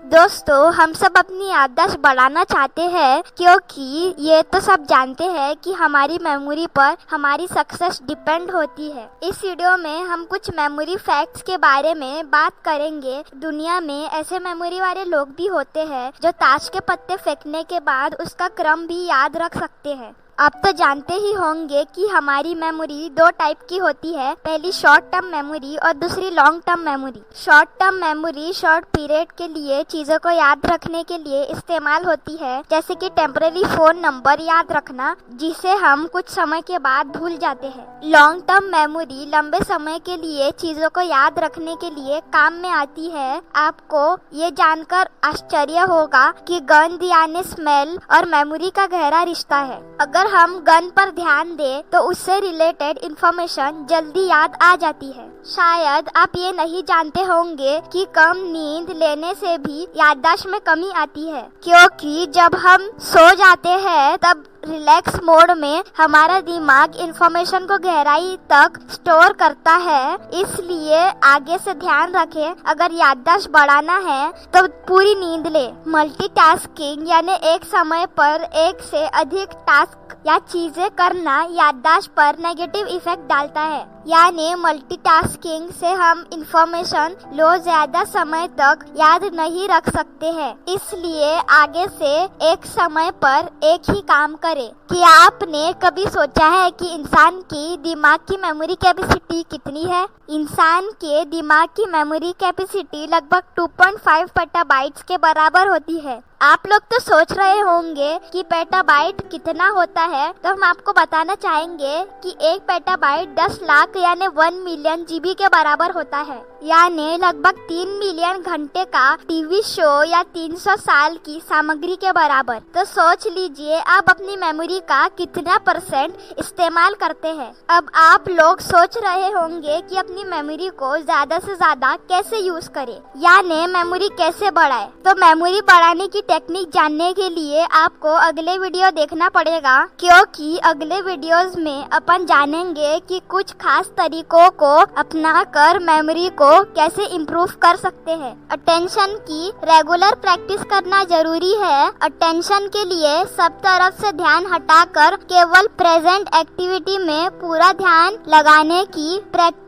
दोस्तों, हम सब अपनी याददाश्त बढ़ाना चाहते हैं क्योंकि ये तो सब जानते हैं कि हमारी मेमोरी पर हमारी सक्सेस डिपेंड होती है। इस वीडियो में हम कुछ मेमोरी फैक्ट्स के बारे में बात करेंगे। दुनिया में ऐसे मेमोरी वाले लोग भी होते हैं जो ताश के पत्ते फेंकने के बाद उसका क्रम भी याद रख सकते हैं। आप तो जानते ही होंगे कि हमारी मेमोरी दो टाइप की होती है, पहली शॉर्ट टर्म मेमोरी और दूसरी long term memory. Short term memory short period के लिए चीजों को याद रखने के लिए इस्तेमाल होती है, जैसे कि टेम्पररी फोन नंबर याद रखना जिसे हम कुछ समय के बाद भूल जाते हैं। लॉन्ग टर्म मेमोरी लंबे समय के लिए चीजों को याद रखने के लिए काम में आती है। आपको ये जानकर आश्चर्य होगा कि गंध यानी स्मेल और मेमोरी का गहरा रिश्ता है। अगर हम गन पर ध्यान दें तो उससे रिलेटेड इंफॉर्मेशन जल्दी याद आ जाती है। शायद आप ये नहीं जानते होंगे कि कम नींद लेने से भी याददाश्त में कमी आती है, क्योंकि जब हम सो जाते हैं तब रिलैक्स मोड में हमारा दिमाग इंफॉर्मेशन को गहराई तक स्टोर करता है। इसलिए आगे से ध्यान रखें, अगर याददाश्त बढ़ाना है तो पूरी नींद ले। मल्टीटास्किंग यानी एक समय पर एक से अधिक टास्क या चीजें करना याददाश्त पर नेगेटिव इफेक्ट डालता है। यानी मल्टीटास्किंग से हम इंफॉर्मेशन ज्यादा समय तक याद नहीं रख सकते हैं। इसलिए आगे से एक समय पर एक ही काम करें। क्या आपने कभी सोचा है कि इंसान की दिमाग की मेमोरी कैपेसिटी कितनी है? इंसान के दिमाग की मेमोरी कैपेसिटी लगभग 2.5 पेटाबाइट्स के बराबर होती है। आप लोग तो सोच रहे होंगे कि पेटाबाइट कितना होता है, तो हम आपको बताना चाहेंगे कि एक पेटाबाइट 10 लाख यानी 1 मिलियन जीबी के बराबर होता है, यानी लगभग 3 मिलियन घंटे का टीवी शो या 300 साल की सामग्री के बराबर। तो सोच लीजिए आप अपनी मेमोरी का कितना % इस्तेमाल करते हैं। अब आप लोग सोच रहे होंगे कि अपनी मेमोरी को ज्यादा से ज्यादा कैसे यूज करें, यानी मेमोरी कैसे बढ़ाए। तो मेमोरी बढ़ाने की टेक्निक जानने के लिए आपको अगले वीडियो देखना पड़ेगा, क्योंकि अगले वीडियोस में अपन जानेंगे कि कुछ खास तरीकों को अपनाकर मेमोरी को कैसे इम्प्रूव कर सकते हैं। अटेंशन की रेगुलर प्रैक्टिस करना जरूरी है। अटेंशन के लिए सब तरफ से ध्यान हटाकर केवल प्रेजेंट एक्टिविटी में पूरा ध्यान लगाने की प्रैक्टिस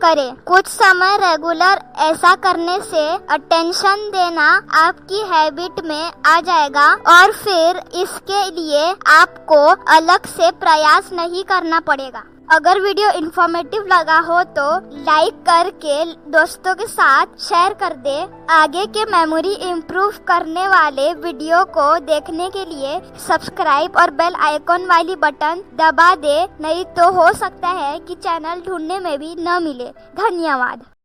करें। कुछ समय रेगुलर ऐसा करने से अटेंशन देना आपकी हैबिट में आ जाएगा और फिर इसके लिए आपको अलग से प्रयास नहीं करना पड़ेगा। अगर वीडियो इन्फॉर्मेटिव लगा हो तो लाइक करके दोस्तों के साथ शेयर कर दे। आगे के मेमोरी इम्प्रूव करने वाले वीडियो को देखने के लिए सब्सक्राइब और बेल आइकॉन वाली बटन दबा दे, नहीं तो हो सकता है कि चैनल ढूंढने में भी न मिले। धन्यवाद।